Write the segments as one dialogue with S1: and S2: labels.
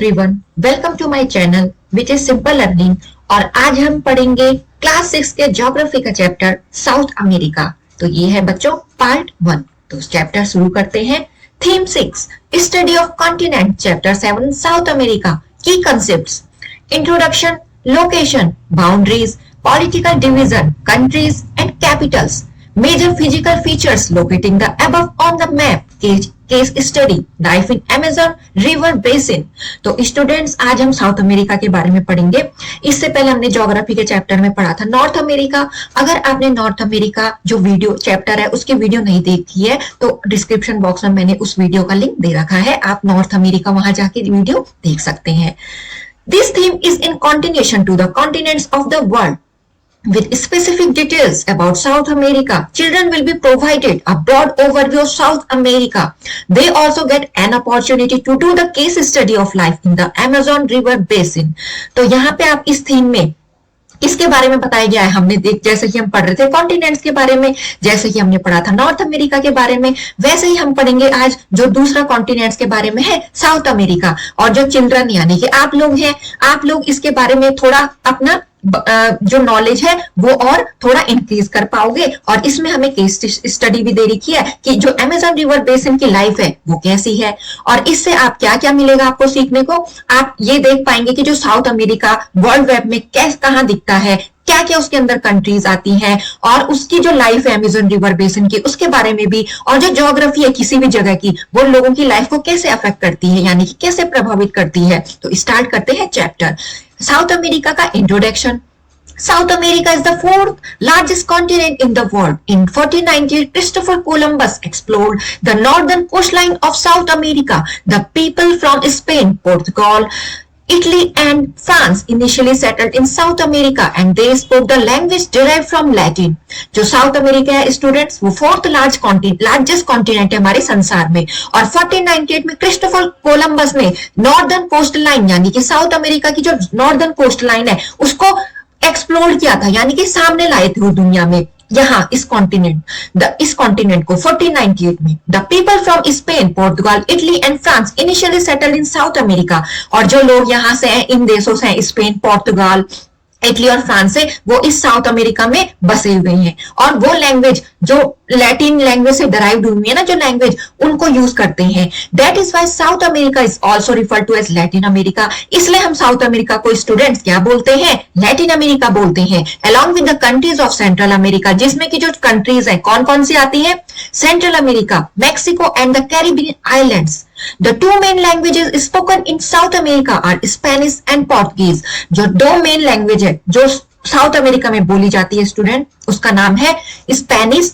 S1: Everyone, welcome to my channel which is simple learning. और आज हम पढ़ेंगे क्लास 6 के ज्योग्राफी का चैप्टर साउथ अमेरिका। तो ये है बच्चों पार्ट 1। तो चैप्टर शुरू करते हैं। Theme 6 study of continent, chapter 7 South America. Key concepts: introduction, location, boundaries, political division, countries and capitals, major physical features locating the above on the map, case study, life in Amazon river basin. तो students आज हम south America के बारे में पढ़ेंगे। इससे पहले हमने ज्योग्राफी के चैप्टर में पढ़ा था नॉर्थ अमेरिका। अगर आपने नॉर्थ अमेरिका जो वीडियो चैप्टर है उसकी वीडियो नहीं देखी है तो डिस्क्रिप्शन बॉक्स में मैंने उस वीडियो का लिंक दे रखा है, आप नॉर्थ अमेरिका वहां जाके वीडियो देख सकते हैं। This theme is in continuation to the continents of the world with specific details about South America. Children will be provided a broad overview of South America. They also get an opportunity to do the case study of life in the Amazon River Basin. तो यहाँ पे आप इस theme में इसके बारे में बताया गया है। हमने जैसे कि हम पढ़ रहे थे कॉन्टिनेंट्स के बारे में, जैसे कि हमने पढ़ा था नॉर्थ अमेरिका के बारे में, वैसे ही हम पढ़ेंगे आज जो दूसरा कॉन्टिनेंट्स के बारे में है साउथ अमेरिका। और जो चिल्ड्रन यानी कि आप लोग हैं, आप लोग इसके बारे में थोड़ा अपना जो नॉलेज है वो और थोड़ा इंक्रीज कर पाओगे। और इसमें हमें केस स्टडी भी दे रखी है कि जो अमेज़न रिवर बेसिन की लाइफ है वो कैसी है, और इससे आप क्या क्या मिलेगा आपको सीखने को। आप ये देख पाएंगे कि जो साउथ अमेरिका वर्ल्ड मैप में कैसे कहाँ दिखता है, क्या क्या उसके अंदर कंट्रीज आती हैं, और उसकी जो लाइफ है अमेज़न रिवर बेसिन की उसके बारे में भी, और जो ज्योग्राफी है किसी भी जगह की वो लोगों की लाइफ को कैसे अफेक्ट करती है यानी कि कैसे प्रभावित करती है। तो स्टार्ट करते हैं चैप्टर साउथ अमेरिका का introduction. South America is the fourth largest continent in the world. In 1498, Christopher Columbus explored the northern coastline of South America. The people from Spain, Portugal, Italy and France initially settled in South America and they spoke the language derived from Latin. जो south America है students वो fourth largest continent है हमारे संसार में। और 1498 में Christopher Columbus ने नॉर्दर्न कोस्ट लाइन यानी कि साउथ अमेरिका की जो नॉर्दर्न कोस्ट लाइन है उसको एक्सप्लोर किया था, यानी कि सामने लाए थे वो दुनिया में। यहाँ इस कॉन्टिनेंट को 1498 में the people from Spain, Portugal, Italy and France initially settled in south America. और जो लोग यहाँ से हैं, इन देशों से हैं, स्पेन, पोर्तुगाल, इटली और फ्रांस से, वो इस साउथ अमेरिका में बसे हुए हैं। और वो लैंग्वेज जो लैटिन लैंग्वेज से डराइव्ड हुई है ना, जो लैंग्वेज उनको यूज करते हैं। That is why south America is also refer to as Latin America. इसलिए हम साउथ अमेरिका को स्टूडेंट्स क्या बोलते हैं? लैटिन अमेरिका बोलते हैं। Along with the countries of central America, जिसमें की जो कंट्रीज है कौन कौन सी आती है? Central America, Mexico and the Caribbean islands. The two main languages spoken in South America are Spanish and Portuguese. जो दो मेन लैंग्वेज है जो साउथ अमेरिका में बोली जाती है स्टूडेंट, उसका नाम है स्पेनिश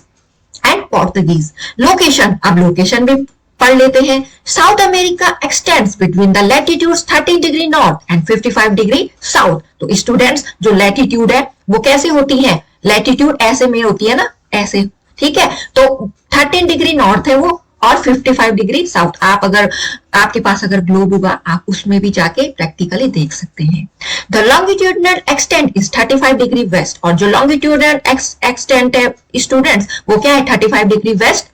S1: एंड पोर्तुगीज। लोकेशन, अब लोकेशन भी पढ़ लेते हैं। South America x tends between the latitudes 30 degree north and 55 degree south. तो स्टूडेंट्स जो लैटिट्यूड है वो कैसे होती है? लैटिट्यूड ऐसे में होती है ना, ऐसे, ठीक है। तो 13 डिग्री नॉर्थ है वो और 55 डिग्री साउथ। आप अगर आपके पास अगर ग्लोब होगा आप उसमें भी जाके प्रैक्टिकली देख सकते हैं। The longitudinal extent is 35 degree west. और जो लॉन्गिट्यूडनल एक्सटेंट है स्टूडेंट्स वो क्या है? 35 डिग्री वेस्ट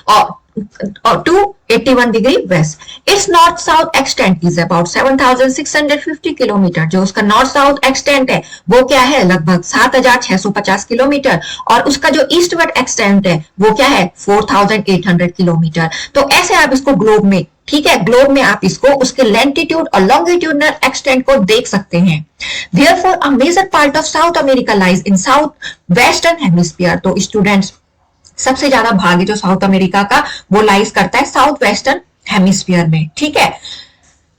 S1: और to 81 degree west. Its north south extent is about 7650 kilometre. जो उसका नॉर्थ साउथ एक्सटेंट है वो क्या है? लगभग 7650 किलोमीटर। और उसका जो ईस्ट वेस्ट एक्सटेंट है वो क्या है? 4800 किलोमीटर। तो ऐसे आप इसको ग्लोब में, ठीक है, ग्लोब में आप इसको उसके लैटिट्यूड और लॉन्गिट्यूडनल एक्सटेंट को देख सकते हैं। Therefore, a major part of South America lies in south western hemisphere. तो स्टूडेंट्स सबसे ज्यादा भाग है जो साउथ अमेरिका का वो लाइज करता है साउथ वेस्टर्न हेमिस्फीयर में, ठीक है।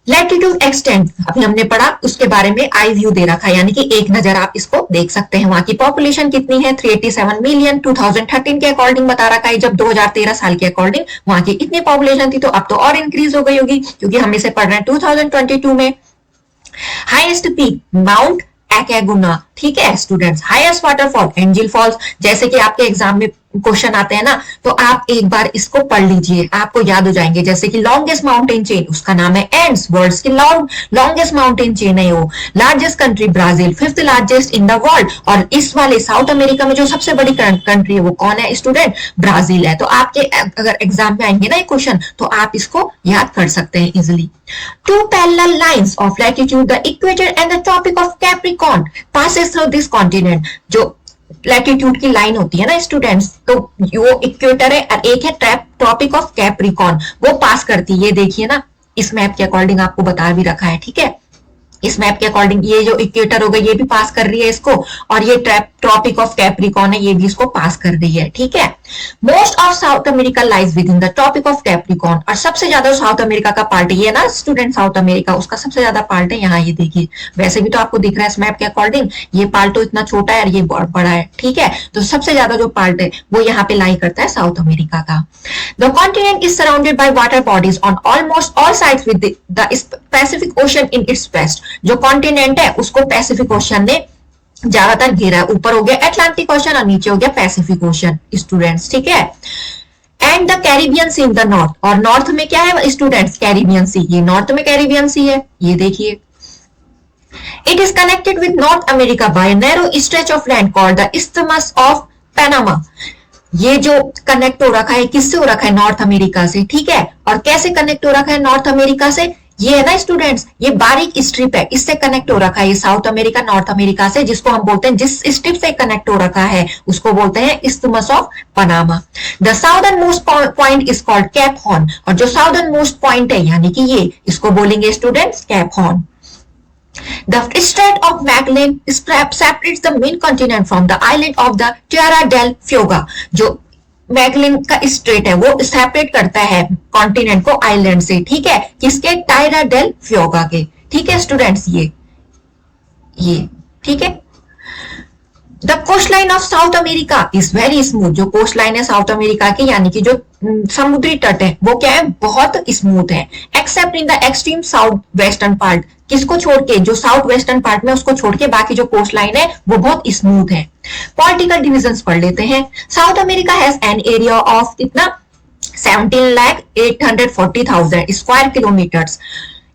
S1: लैटिट्यूड एक्सटेंट अभी हमने पढ़ा, उसके बारे में आई व्यू दे रखा है, यानी कि एक नजर आप इसको देख सकते हैं। वहां की पॉपुलेशन कितनी है? 387 मिलियन। 2013 के अकॉर्डिंग बता रखा है, जब 2013 साल के अकॉर्डिंग वहां की इतनी पॉपुलेशन थी, तो अब तो और इंक्रीज हो गई होगी क्योंकि हम इसे पढ़ रहे हैं 2022 में। हाईएस्ट पीक माउंट एक्यागुना, ठीक है students. Highest waterfall Angel falls, जैसे कि आपके एग्जाम में क्वेश्चन आते हैं ना, तो आप एक बार इसको पढ़ लीजिए, आपको याद हो जाएंगे। जैसे कि लॉन्गेस्ट माउंटेन चेन, उसका नाम है एंड्स, वर्ल्ड की लॉन्गेस्ट माउंटेन चेन है वो। Largest country Brazil, fifth largest in the world, और इस वाले साउथ अमेरिका में जो सबसे बड़ी कंट्री है वो कौन है स्टूडेंट? ब्राजील है। तो आपके अगर एग्जाम में आएंगे ना ये क्वेश्चन, तो आप इसको याद कर सकते हैं easily. Two parallel lines of latitude, the equator and the tropic of Capricorn, passes through this continent। जो लैटिट्यूड की लाइन होती है ना स्टूडेंट्स, तो वो इक्वेटर है और एक है ट्रॉपिक ऑफ कैप्रिकॉर्न, वो पास करती है। ये देखिए ना, इस मैप के अकॉर्डिंग आपको बता भी रखा है, ठीक है। इस मैप के अकॉर्डिंग ये जो इक्वेटर होगा ये भी पास कर रही है इसको, और ये ट्रॉपिक ऑफ कैप्रिकॉर्न है ये भी इसको पास कर रही है, ठीक है। Most of south America lies within the tropic of Capricorn, और सबसे ज्यादा साउथ अमेरिका का पार्ट है ये ना स्टूडेंट, साउथ अमेरिका उसका सबसे ज्यादा पार्ट है यहाँ, ये देखिए। वैसे भी तो आपको दिख रहा है इस मैप के अकॉर्डिंग, ये पार्ट तो इतना छोटा है और ये बहुत बड़ा है, ठीक है। तो सबसे ज्यादा जो पार्ट है वो यहाँ पे लाई करता है साउथ अमेरिका का। The continent is surrounded by water bodies on almost all sides with the Pacific ocean in its west. जो कॉन्टिनेंट है उसको पैसिफिक ओशन ने ज्यादातर घेरा है। ऊपर हो गया अटलांटिक ओशन और नीचे हो गया पैसिफिक ओशन स्टूडेंट्स, ठीक है। And the Caribbean sea in the north, और नॉर्थ में क्या है स्टूडेंट्स? कैरिबियन सी, ये नॉर्थ में कैरिबियन सी है, ये देखिए। It is connected with north America bye narrow stretch of land called the isthmus of Panama. ये जो कनेक्ट हो रखा है किससे हो रखा है? नॉर्थ अमेरिका से, ठीक है। और कैसे कनेक्ट हो रखा है नॉर्थ अमेरिका से? ये है ना स्टूडेंट्स, ये बारीक स्ट्रिप है, इससे कनेक्ट हो रखा है ये साउथ अमेरिका नॉर्थ अमेरिका से, जिसको हम बोलते हैं, जिस स्ट्रिप से कनेक्ट हो रखा है उसको बोलते हैं isthmus of Panama. The southern most point is called cap horn, और जो साउदर्न मोस्ट पॉइंट है यानी कि ये, इसको बोलेंगे students cap horn. The Strait of Magellan separates the main continent from the island of the Tierra del Fuego। जो मैगलिन का स्ट्रेट है वो सेपरेट करता है कॉन्टिनेंट को आइलैंड से, ठीक है। किसके? टायरा डेल फ्योगा के, ठीक है स्टूडेंट्स। ये ठीक है। The coast line of south America is very smooth. जो कोस्ट लाइन है साउथ अमेरिका की यानी कि जो समुद्री तट है वो क्या है? बहुत स्मूथ है। Accept in the extreme south western part, किसको छोड़ के? जो साउथ वेस्टर्न पार्ट में उसको छोड़ के बाकी जो कोस्ट लाइन है वो बहुत स्मूथ है। पॉलिटिकल डिविजन्स पढ़ लेते हैं। South America has an area of कितना? 17,840,000 square kilometres.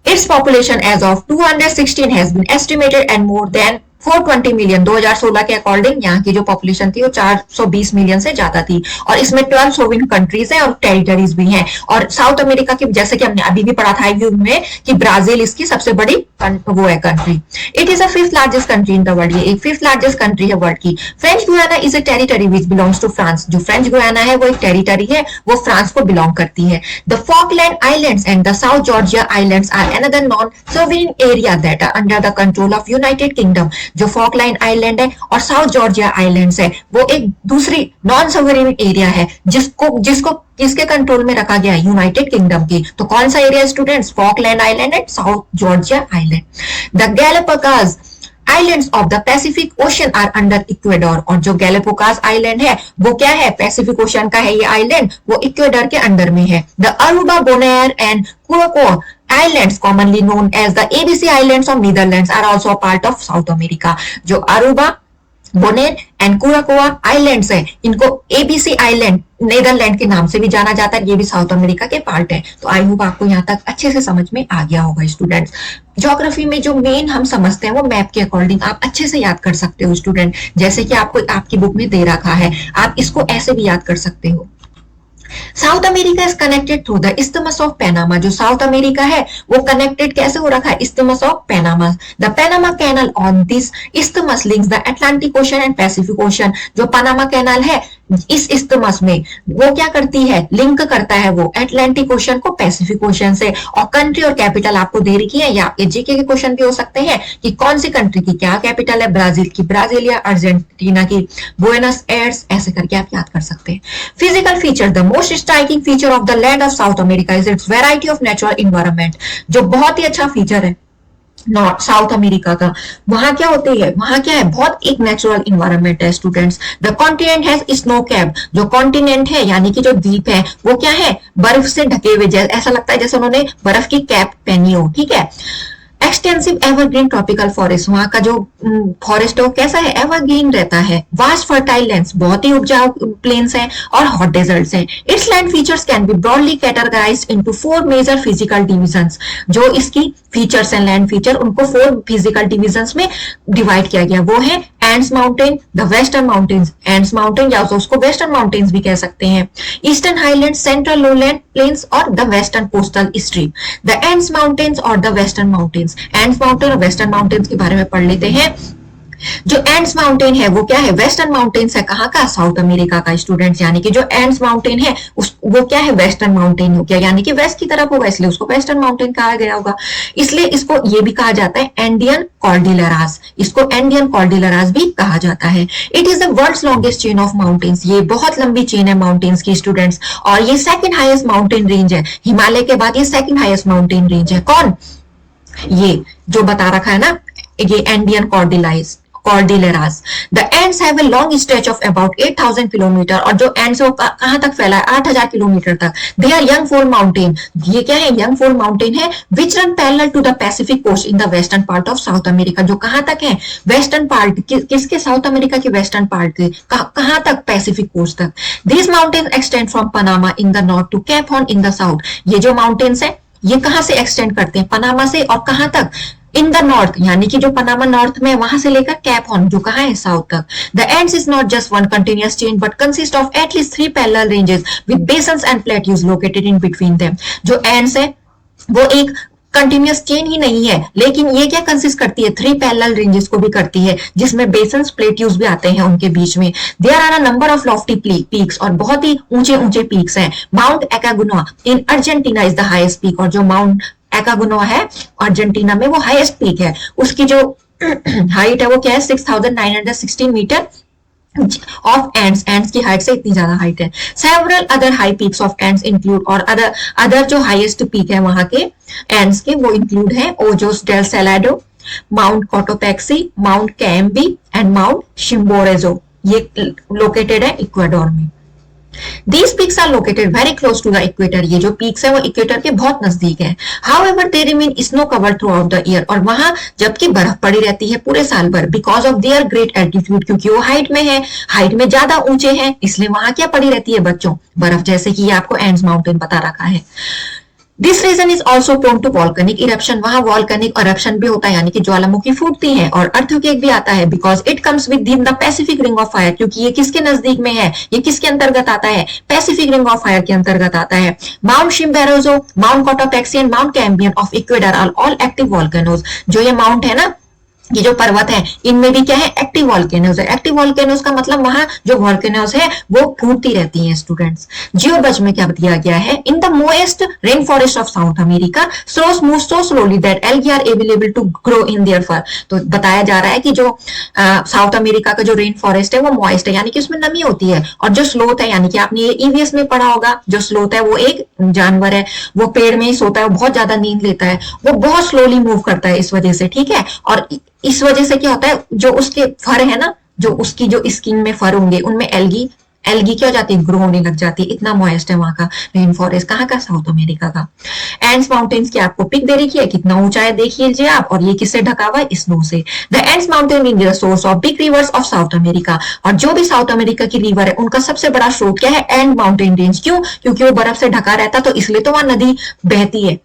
S1: Its population as of 2016 has been estimated and more than 420 million. 2016 के अकॉर्डिंग यहाँ की जो पॉपुलेशन थी वो 420 मिलियन से ज्यादा थी, और इसमें 12 सोविन कंट्रीज हैं और टेरिटरीज भी हैं। और साउथ अमेरिका की, जैसे कि हमने अभी भी पढ़ा था आईव्यू में, कि ब्राजील इसकी सबसे बड़ी वो है country. It is a fifth largest country in the world, ये एक फिफ्थ लार्जेस्ट कंट्री है वर्ल्ड की। French Guiana is a territory which belongs to France. जो फ्रेंच गुयाना है वो एक टेरिटरी है, वो फ्रांस को बिलोंग करती है। The Falkland islands and the south Georgia islands are another non sovereign area that are under the control of United Kingdom. जो फॉकलैंड आइलैंड है और साउथ जॉर्जिया आइलैंड्स है वो एक दूसरी नॉन सोवरेन एरिया है, जिसको किसके कंट्रोल में रखा गया? यूनाइटेड किंगडम की। तो कौन सा area students? Falkland island and south Georgia island. The Galapagos islands of the Pacific ocean are under Ecuador. और जो गैलापागोस आइलैंड है वो क्या है? पैसिफिक ओशन का है ये आइलैंड, वो इक्वेडोर के अंडर में है। द अरूबा, बोनेयर एंड कुरोको Islands, commonly known as the ABC Islands of Netherlands, are also a part of South America। जो अरूबा, बोनेर एंड कुराकोआ आइलैंड्स है, इनको एबीसी आइलैंड नीदरलैंड के नाम से भी जाना जाता है, ये भी साउथ अमेरिका के पार्ट है। तो आई होप आपको यहाँ तक अच्छे से समझ में आ गया होगा स्टूडेंट्स। ज्योग्राफी में जो मेन हम समझते हैं वो मैप के अकॉर्डिंग आप अच्छे से याद कर सकते हो स्टूडेंट, जैसे कि आपको आपकी बुक में दे रखा है, आप इसको ऐसे भी याद कर सकते हो। South America is connected through the isthmus of Panama. जो साउथ अमेरिका है वो कनेक्टेड कैसे हो रखा है? Isthmus of Panama. The Panama canal on this isthmus links the Atlantic ocean and Pacific ocean. जो पनामा कैनाल है इस इस्थमस में वो क्या करती है? लिंक करता है वो अटलांटिक ओशन को पैसिफिक ओशन से। और कंट्री और कैपिटल आपको दे रखी है, या आपके जीके के क्वेश्चन भी हो सकते हैं कि कौन सी कंट्री की क्या कैपिटल है, ब्राजील की ब्राजील या अर्जेंटीना की बुएनस एयर्स, ऐसे करके आप याद कर सकते हैं। Physical feature, the most striking feature of the land of south America is it's variety of natural environment. जो बहुत ही अच्छा फीचर है नॉर्थ साउथ अमेरिका का, वहां क्या होती है? वहां क्या है? बहुत एक नेचुरल इन्वायरमेंट है students. The continent has snow cap. जो कॉन्टिनेंट है यानी कि जो द्वीप है वो क्या है? बर्फ से ढके हुए, ऐसा लगता है जैसे उन्होंने बर्फ की कैप पहनी हो, ठीक है। एक्सटेंसिव एवरग्रीन ट्रॉपिकल फॉरेस्ट, वहां का जो फॉरेस्ट है वो कैसा है, एवरग्रीन रहता है। वास्ट फर्टाइल लैंड्स, बहुत ही उपजाऊ प्लेन्स हैं और हॉट डेजर्ट्स हैं। Its land features can be broadly categorised into 4 major physical divisions. जो इसकी फीचर्स हैं, लैंड फीचर, उनको 4 फिजिकल डिविजन्स में डिवाइड किया गया। वो है Andes mountain, the western mountains, Andes mountain या उसको वेस्टर्न माउंटेन्स भी कह सकते हैं, eastern highland, central lowland plains और the western coastal strip. The Andes mountains और the western mountains, Andes mountain और वेस्टर्न माउंटेन्स के बारे में पढ़ लेते हैं। जो एंड्स माउंटेन है वो क्या है, वेस्टर्न माउंटेन्स है, कहाँ का, साउथ अमेरिका का स्टूडेंट्स। यानी कि जो एंड्स माउंटेन है वो क्या है, वेस्टर्न माउंटेन हो गया, यानी कि वेस्ट की तरफ होगा, इसलिए उसको वेस्टर्न माउंटेन कहा गया होगा। इसलिए इसको ये भी कहा जाता है एंडियन कॉर्डिलरास, इसको एंडियन कॉर्डिलरास भी कहा जाता है। It is the world's longest chain of mountains, ये बहुत लंबी चेन है माउंटेन्स की स्टूडेंट्स, और ये सेकंड हाईएस्ट माउंटेन रेंज है, हिमालय के बाद ये सेकंड हाईएस्ट माउंटेन रेंज है। कौन, ये जो बता रखा है ना, ये Andean cordilleras. The Andes have a long stretch of about 8000 kilometre, और जो एंड्स है वो कहां तक फैला है, 8000 किलोमीटर तक। They are young fold mountain, ये क्या है, यंग फोल्ड माउंटेन है, which run parallel to the Pacific coast in the western part of south America. जो कहां तक है, वेस्टर्न पार्ट, किसके, साउथ अमेरिका के वेस्टर्न पार्ट के, कहां तक, पैसिफिक कोस्ट तक। This mountain extend from Panama in the north to Cape Horn in the south. ये जो माउंटेन्स है ये कहां से एक्सटेंड करते हैं, पनामा से, और कहां तक, इन द नॉर्थ, यानी कि जो पनामा नॉर्थ में, वहां से लेकर कैप हॉर्न जो कहां है, साउथ तक। The Andes is not just one continuous chain but consist of at least 3 parallel ranges with basins and plateaus located in between them. जो एंड्स है वो एक कंटिन्यूअस चेन ही नहीं है, लेकिन ये क्या कंसिस्ट करती है, 3 पैरेलल रेंजेस को भी करती है, जिसमें बेसन्स, प्लेट्यूज भी आते हैं उनके बीच में। There are a number of lofty peaks, और बहुत ही ऊंचे ऊंचे पीक्स हैं। Mount Aconcagua in Argentina is the highest peak, और जो माउंट एकागुना है अर्जेंटीना में वो हाईएस्ट पीक है। उसकी जो हाइट है वो क्या है, 6916 मीटर ऑफ एंड्स की हाइट से इतनी ज्यादा हाइट है। Several other high peaks of Andes include, और अदर जो हाईएस्ट पीक है वहां के एंड्स के वो इंक्लूड है Ojos del Salado, mount Cotopaxi, mount Cayambe and mount Chimborazo. ये लोकेटेड है इक्वाडोर में। These peaks are located very close to the equator. ये जो peaks है वो इक्वेटर के बहुत नजदीक है। However, they remain snow covered throughout the year. और वहां जबकि बर्फ पड़ी रहती है पूरे साल भर, because of their great altitude, क्योंकि वो हाइट में है, हाइट में ज्यादा ऊंचे हैं, इसलिए वहां क्या पड़ी रहती है बच्चों, बर्फ, जैसे कि आपको एंड्स माउंटेन बता रखा है। This region is also prone to volcanic eruption, वहां वॉल्केनिक इरप्शन भी होता है, यानी कि ज्वालामुखी फूटती है, और अर्थक्वेक भी आता है, because it comes with in the Pacific ring of fire, क्योंकि ये किसके नजदीक में है, ये किसके अंतर्गत आता है, पैसिफिक रिंग ऑफ फायर के अंतर्गत आता है। Mount Chimborazo, mount Cotopaxi and mount Cayambe of Ecuador are all active volcanoes. जो ये माउंट है ना, ये जो पर्वत है, इनमें भी क्या है, एक्टिव वॉल्केनोज है। एक्टिव वॉल्केनोज का मतलब वहां जो वॉल्केनोज है वो फूटती रहती हैं स्टूडेंट्स। जियोबज में क्या दिया गया है, in the moist rain forest of south America sloths move so slowly that algae are available to grow in their fur. तो बताया जा रहा है कि जो साउथ अमेरिका का जो रेन फॉरेस्ट है वो मॉइस्ट है, यानी कि उसमें नमी होती है, और जो स्लोथ है, यानी कि आपने ये ईवीएस में पढ़ा होगा, जो स्लोथ है वो एक जानवर है, वो पेड़ में ही सोता है, बहुत ज्यादा नींद लेता है, वो बहुत स्लोली मूव करता है इस वजह से, ठीक है। और इस वजह से क्या होता है, जो उसके फर है ना, जो उसकी जो स्किन में फर होंगे उनमें एल्गी क्या हो जाती है, ग्रो होने लग जाती है। इतना मॉइस्ट है वहां का रेन फॉरेस्ट, कहाँ का, साउथ अमेरिका का। एंड्स माउंटेन्स की आपको पिक दे रखी है, कितना ऊंचा है देख लीजिए आप, और ये किससे ढका हुआ है, स्नो से। The Andes mountain is the source of big reverse of south America, और जो भी साउथ अमेरिका की रिवर है उनका सबसे बड़ा स्रोत क्या है, एंड माउंटेन रेंज। क्यों, क्योंकि वो बर्फ से ढका रहता, तो इसलिए तो वहां नदी बहती है,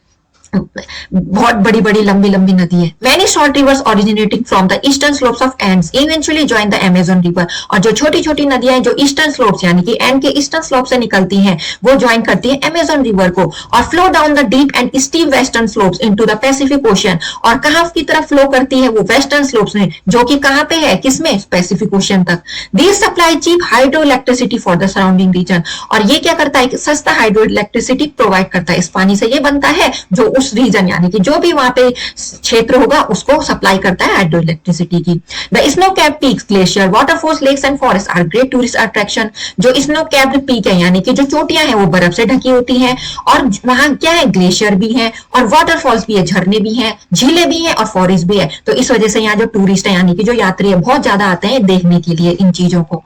S1: बहुत बड़ी बड़ी लंबी लंबी नदी है। Many short rivers originating from the eastern slopes of Andes eventually join the Amazon River, और जो छोटी छोटी नदियां जो ईस्टर्न स्लोप्स यानी कि एंड के ईस्टर्न स्लोप से निकलती हैं वो ज्वाइन करती है अमेजन रिवर को, और flow down the deep and steep western slopes into the Pacific ocean. और कहां की तरफ फ्लो करती है, वो वेस्टर्न स्लोप्स में, जो कि कहां पे है, किसमें, पैसिफिक ओशन तक। These supply cheap hydroelectricity for the surrounding region, और ये क्या करता है, सस्ता हाइड्रो इलेक्ट्रिसिटी प्रोवाइड करता है, इस पानी से ये बनता है जो उस रीजन यानी कि जो भी वहां पे क्षेत्र होगा उसको सप्लाई करता है हाइड्रो इलेक्ट्रिसिटी की। The snow capped peaks, glacier, waterfalls, lakes and forest are great tourist attraction. जो स्नो कैप्ड पीक है यानी कि जो चोटियां हैं वो बर्फ से ढकी होती हैं, और वहां क्या है, ग्लेशियर भी है, और वाटरफॉल्स भी है, झरने भी हैं, झीलें भी हैं, और फॉरेस्ट भी है। तो इस वजह से यहाँ जो टूरिस्ट है यानी कि जो यात्री है बहुत ज्यादा आते हैं देखने के लिए इन चीजों को।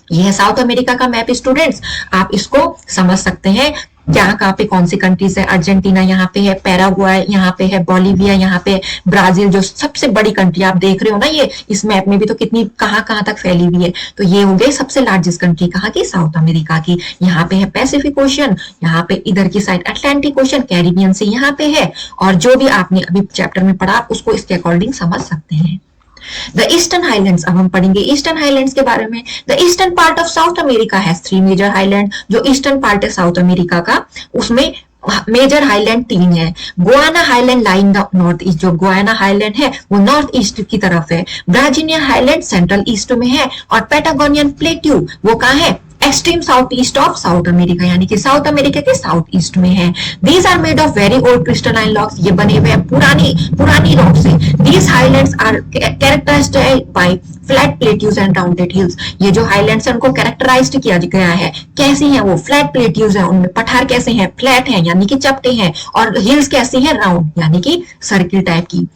S1: यह है साउथ अमेरिका का मैप स्टूडेंट्स, आप इसको समझ सकते हैं। कहाँ पे कौन सी कंट्रीज है, अर्जेंटीना यहाँ पे है, पैराग्वाय यहाँ पे है, बोलिविया यहाँ पे, ब्राजील जो सबसे बड़ी कंट्री आप देख रहे हो ना ये इस मैप में भी, तो कितनी कहाँ तक फैली हुई है। तो ये हो गई सबसे लार्जेस्ट कंट्री कहाँ की, साउथ अमेरिका की। यहाँ पे है पैसिफिक ओशियन, यहाँ पे इधर की साइड अटलांटिक ओशियन, कैरिबियन से यहाँ पे है, और जो भी आपने अभी चैप्टर में पढ़ा आप उसको इसके अकॉर्डिंग समझ सकते हैं। द ईस्टर्न हाईलैंड्स, अब हम पढ़ेंगे ईस्टर्न हाईलैंड्स के बारे में। The eastern part of south America has 3 major highland. जो ईस्टर्न पार्ट है साउथ अमेरिका का उसमें मेजर हाईलैंड 3 है। Guiana highland lie in the north east, जो गुआना हाईलैंड है वो नॉर्थ ईस्ट की तरफ है। ब्राजीलियन हाईलैंड सेंट्रल ईस्ट में है, और पैटागोनियन प्लेट्यू वो कहाँ है, extreme south east of south America, यानी कि साउथ अमेरिका के साउथ ईस्ट में है। These are made of very old crystalline rocks, ये बने हुए हैं पुरानी रॉक से। These highlands are characterised by flat plateaus and rounded hills. ये जो हाईलैंड्स है उनको कैरेक्टराइज्ड किया गया है, कैसी हैं वो, फ्लैट प्लेट्यूज है, उनमें पठार कैसे हैं, फ्लैट हैं यानी कि चपटे हैं, और हिल्स कैसी हैं, राउंड यानी कि सर्किल टाइप की।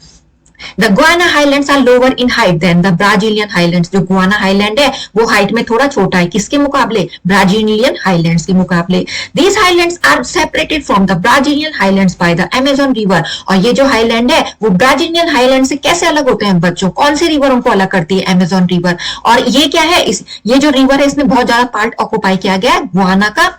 S1: The Guiana Highlands are lower in height than the Brazilian Highlands. जो गुआना हाईलैंड है वो हाइट में थोड़ा छोटा है, किसके मुकाबले, ब्राजीलियन हाईलैंड्स के मुकाबले। These highlands are separated from the Brazilian Highlands by the Amazon River. और ये जो हाईलैंड है वो ब्राजीलियन हाईलैंड से कैसे अलग होते हैं बच्चों, कौन सी रिवर उनको अलग करती है, अमेजोन रिवर। और ये क्या है, ये जो रिवर है इसमें बहुत ज्यादा पार्ट ऑक्युपाई किया गया है, गुआना का,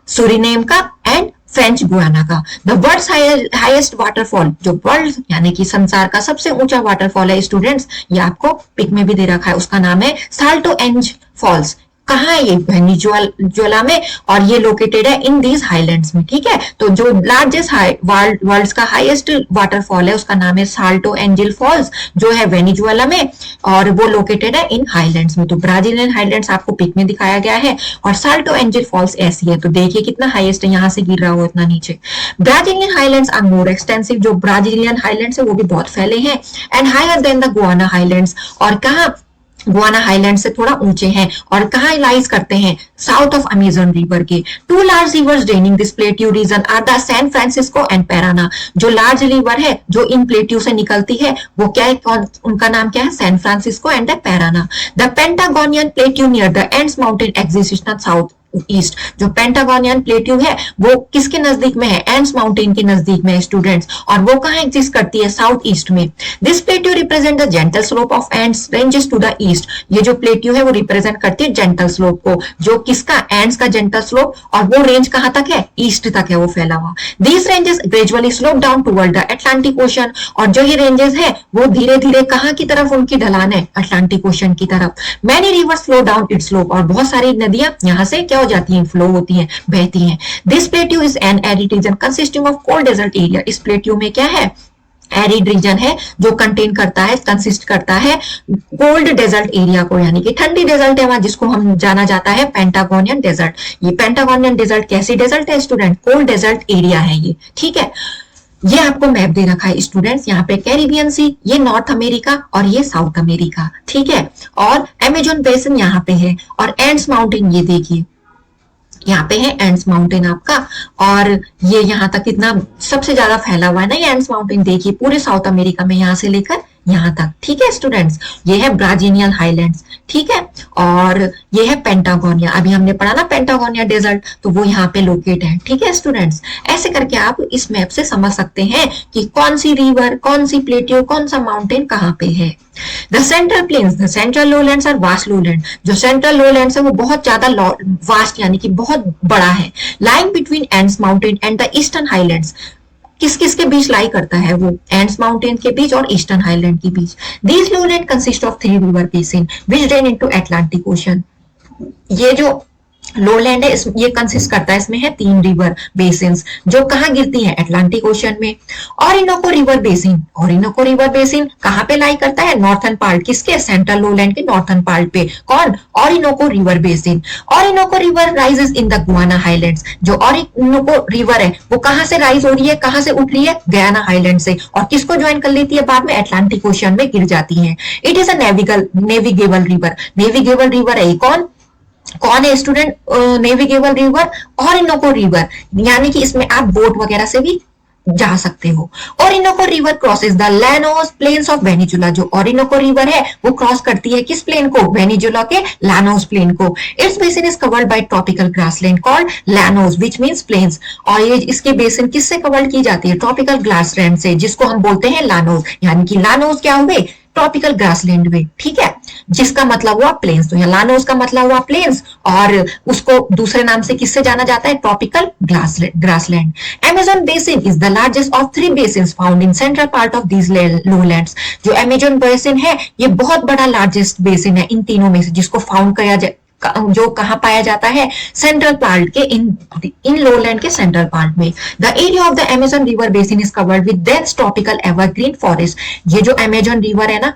S1: सुरीनेम का एंड फ्रेंच गुआना का। द वर्ल्ड्स हाईएस्ट वाटरफॉल, जो वर्ल्ड यानी कि संसार का सबसे ऊंचा वाटरफॉल है स्टूडेंट्स, ये आपको पिक में भी दे रखा है, उसका नाम है साल्टो एंज फॉल्स। कहाँ है ये, वेनेजुएला में, और ये लोकेटेड है इन दीज हाईलैंड्स में। ठीक है, तो जो लार्जेस्ट वर्ल्ड का हाईएस्ट वाटरफॉल है उसका नाम है साल्टो एंजिल फॉल्स, जो है वेनेजुएला में, और वो लोकेटेड है इन हाईलैंड्स में। तो ब्राजीलियन हाईलैंड्स आपको पिक में दिखाया गया है, और साल्टो एंजिल फॉल्स ऐसी है, तो देखिए कितना हाईएस्ट है, यहाँ से गिर रहा हो इतना नीचे। Brazilian highlands are more extensive, जो ब्राजीलियन हाईलैंड्स है वो भी बहुत फैले हैं, and higher than the Guiana highlands, और कहाँ, गुआना हाईलैंड से थोड़ा ऊंचे हैं, और कहाँ लाइज करते हैं, साउथ ऑफ अमेजन रिवर के। Two large rivers draining this plateau region are the San Francisco and Parana. जो लार्ज रिवर है जो इन प्लेट्यू से निकलती है वो क्या है, उनका नाम क्या है, San Francisco and the Parana. The Patagonian plateau near the Andes mountain exist south east. जो पेंटागोनियन प्लेट्यू है वो किसके नजदीक में है, एंड्स माउंटेन के नजदीक में है स्टूडेंट्स, और वो कहाँ एग्जिस्ट करती है, साउथ ईस्ट में। This plateau represent the gentle slope of Andes ranges to the east. ये जो प्लेट्यू है वो रिप्रेजेंट करती है जेंटल स्लोप को, जो किसका, एंड्स का जेंटल स्लोप, और वो रेंज कहाँ तक है, ईस्ट तक है वो फैला हुआ। These ranges gradually slope down toward the Atlantic ocean, और जो ये रेंजेस है वो धीरे धीरे कहाँ की तरफ उनकी ढलान है, अटलांटिक ओशन की तरफ। Many reverse flow down it's slope, और बहुत सारी नदियां यहाँ से क्या हो जाती हैं, फ्लो होती हैं, बहती हैं। This plateau is an arid region consisting of cold desert area. इस प्लेट्यू में क्या है, एरिड रीजन है जो कंटेन करता है, कंसिस्ट करता है कोल्ड डेजर्ट एरिया को, यानी कि ठंडी डेजर्ट है वहां, जिसको हम जाना जाता है पेंटागोनियन डेजर्ट। ये पेंटागोनियन डेजर्ट कैसी डेजर्ट है स्टूडेंट, कोल्ड डेजर्ट एरिया है ये। ठीक है, ये आपको मैप दे रखा है स्टूडेंट्स, यहाँ पे कैरिबियन सी, ये नॉर्थ अमेरिका और ये साउथ अमेरिका। ठीक है, और अमेजोन बेसिन यहाँ पे है, और एंड्स माउंटेन ये देखिए यहाँ पे है एंड्स माउंटेन आपका, और ये यहाँ तक कितना सबसे ज्यादा फैला हुआ है ना ये एंड्स माउंटेन, देखिए पूरे साउथ अमेरिका में यहाँ से लेकर यहाँ तक। ठीक है स्टूडेंट्स, ये है ब्राजीलियन हाईलैंड्स। ठीक है, और ये है पेंटागोनिया, अभी हमने पढ़ा ना पेंटागोनिया डेजर्ट, तो वो यहाँ पे लोकेट है। ठीक है स्टूडेंट्स, ऐसे करके आप इस मैप से समझ सकते हैं कि कौन सी रिवर, कौन सी प्लेट्यू, कौन सा माउंटेन कहाँ पे है। The central plains, the central lowlands और वास्ट लोलैंड। जो सेंट्रल लोलैंड्स है वो बहुत ज्यादा वास्ट यानी कि बहुत बड़ा है। Lying between ends mountain and the eastern highlands, किस किस के बीच लाई करता है वो, एंड्स माउंटेन के बीच और ईस्टर्न हाईलैंड के बीच। These lowland consist of 3 river basin which drain into Atlantic Ocean. ये जो लोलैंड है ये कंसिस्ट करता है, इसमें है 3 रिवर बेसिन्स जो कहाँ गिरती हैं, अटलांटिक ओशन में। Orinoco river basin, Orinoco river basin कहाँ पे लाई करता है, नॉर्थर्न पार्ट, किसके, सेंट्रल लोलैंड के नॉर्थर्न पार्ट पे। कौन, Orinoco river basin. Orinoco river rises in the Guiana highlands. जो ऑरिनोको रिवर है वो कहाँ से राइज हो रही है, कहाँ से उठ रही है, गुआना हाईलैंड से, और किसको ज्वाइन कर लेती है बाद में, अटलांटिक ओशन में गिर जाती है। It is a navigable river, navigable river है। कौन है स्टूडेंट नेविगेबल रिवर, ऑरिनोको रिवर, यानी कि इसमें आप बोट वगैरह से भी जा सकते हो। Orinoco river crosses the Llanos plains of Venezuela. जो ओरिनोको रिवर है वो क्रॉस करती है किस प्लेन को? वेनेजुला के लैनोस प्लेन को। Its basin is covered by tropical grassland called Llanos which means plains. और ये इसके बेसिन किससे कवर्ड की जाती है? ट्रॉपिकल ग्रासलैंड से, जिसको हम बोलते हैं लानोस। यानी कि लानोस क्या हुए? ट्रॉपिकल ग्रासलैंड में, ठीक है, जिसका मतलब हुआ प्लेन्स। तो यहाँ लानोस का मतलब हुआ प्लेन्स, और उसको दूसरे नाम से किससे जाना जाता है? Tropical grassland. Amazon basin is the largest of three basins found in central part of these lowlands। जो Amazon basin है ये बहुत बड़ा लार्जेस्ट बेसिन है इन तीनों में से, जिसको फाउंड किया जो कहाँ पाया जाता है? सेंट्रल पार्ट के इन लोलैंड के सेंट्रल पार्ट में। The area of the Amazon river basin is covered with dense tropical evergreen forest. ये जो अमेजन रिवर है ना,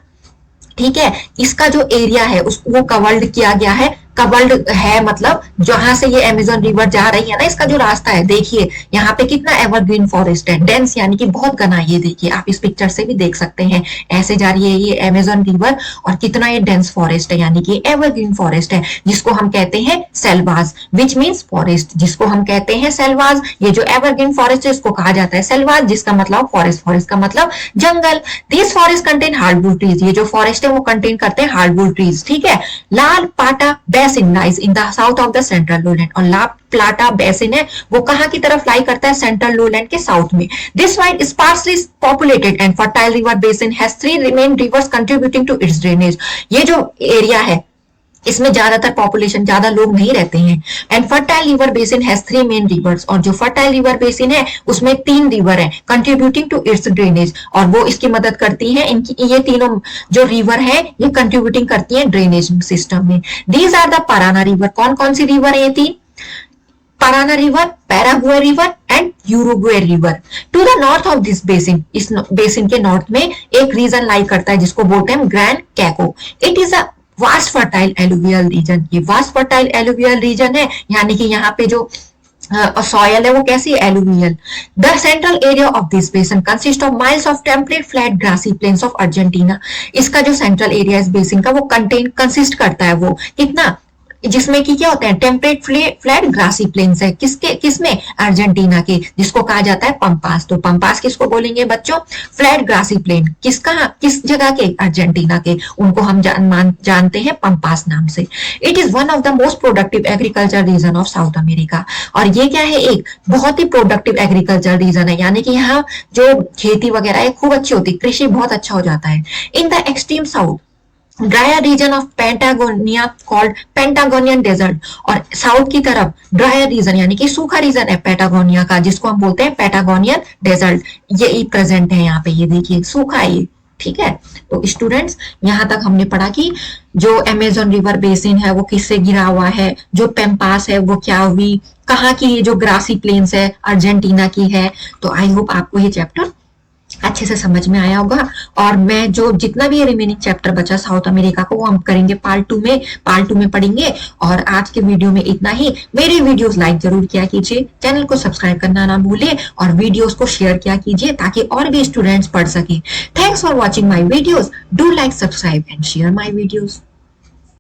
S1: ठीक है, इसका जो एरिया है उसको कवर्ड किया गया है। कवर्ड है मतलब जहां से ये अमेजन रिवर जा रही है ना, इसका जो रास्ता है, देखिए यहाँ पे कितना एवरग्रीन फॉरेस्ट है, डेंस यानी कि बहुत घना। ये देखिए आप इस पिक्चर से भी देख सकते हैं, ऐसे जा रही है ये अमेजन रिवर, और कितना ये डेंस फॉरेस्ट है, यानी कि एवरग्रीन फॉरेस्ट है, जिसको हम कहते हैं सेल्वाज, विच मीन्स फॉरेस्ट, जिसको हम कहते हैं सेल्वाज। ये जो एवरग्रीन फॉरेस्ट है इसको कहा जाता है सेल्वाज, जिसका मतलब फॉरेस्ट, फॉरेस्ट का मतलब जंगल। This forest contain hardwood trees. ये जो फॉरेस्ट है वो कंटेन करते हैं हार्डवुड ट्रीज, ठीक है। लाल पाटा basin lies in the south of the central lowland. और ला प्लाटा बेसिन है वो कहां की तरफ लाई करता है? सेंट्रल लोलैंड के साउथ में। This wide sparsely populated and fertile river basin has three remain rivers contributing to its drainage. ये जो एरिया है इसमें ज्यादातर पॉपुलेशन, ज्यादा लोग नहीं रहते हैं। And fertile river basin has three main rivers. और जो फर्टाइल रिवर बेसिन है उसमें तीन रिवर है कंट्रीब्यूटिंग टू इट्स ड्रेनेज, और वो इसकी मदद करती हैं। इनकी ये तीनों जो रिवर है ये कंट्रीब्यूटिंग करती हैं ड्रेनेज सिस्टम में। These are the Parana river. कौन कौन सी रिवर है ये तीन? Parana river, Paraguay river and Uruguay river. To the north of this basin, इस बेसिन के नॉर्थ में एक रीजन लाई करता है जिसको बोलते हैं Gran Chaco. It is a vast fertile alluvial region. ये वास्ट फर्टाइल एलुवियल रीजन है, यानी कि यहाँ पे जो सॉयल है वो कैसी है? Alluvial. The central area of this basin consist of miles of temperate flat grassy plains of Argentina. इसका जो सेंट्रल एरिया इस बेसिन का वो कंसिस्ट करता है वो कितना, जिसमें कि क्या होते हैं? टेम्परेट फ्लैट ग्रासी प्लेन्स है। किसमें? अर्जेंटीना के, जिसको कहा जाता है पंपास। तो पंपास किसको बोलेंगे बच्चों? Flat grassy plain. किस जगह के? अर्जेंटीना के। उनको हम जानते हैं पंपास नाम से। It is one of the most productive agriculture region of south America. और ये क्या है? एक बहुत ही प्रोडक्टिव एग्रीकल्चर रीजन है, यानी कि यहाँ जो खेती वगैरह है खूब अच्छी होती है, कृषि बहुत अच्छा हो जाता है। In the extreme south drier region of Patagonia called Patagonian desert. और साउथ की तरफ ड्रायर रीजन यानी कि सूखा रीजन है पेटागोनिया का, जिसको हम बोलते हैं पेटागोनियन डेजर्ट। ये प्रेजेंट है यहाँ पे, ये देखिए सूखा है ये, ठीक है। तो स्टूडेंट्स यहाँ तक हमने पढ़ा कि जो अमेजन रिवर बेसिन है वो किससे घिरा हुआ है, जो पेम्पास है वो क्या हुई, कहाँ की ये जो ग्रासी प्लेन्स है अर्जेंटीना की है। तो आई होप आपको ये चैप्टर अच्छे से समझ में आया होगा। और मैं जो जितना भी रिमेनिंग चैप्टर बचा साउथ अमेरिका को वो हम करेंगे पार्ट 2 में पढ़ेंगे। और आज के वीडियो में इतना ही। मेरे वीडियोस लाइक जरूर किया कीजिए, चैनल को सब्सक्राइब करना ना भूले, और वीडियोस को शेयर किया कीजिए ताकि और भी स्टूडेंट्स पढ़ सके। Thanks for watching my videos. Do like, subscribe and share my videos.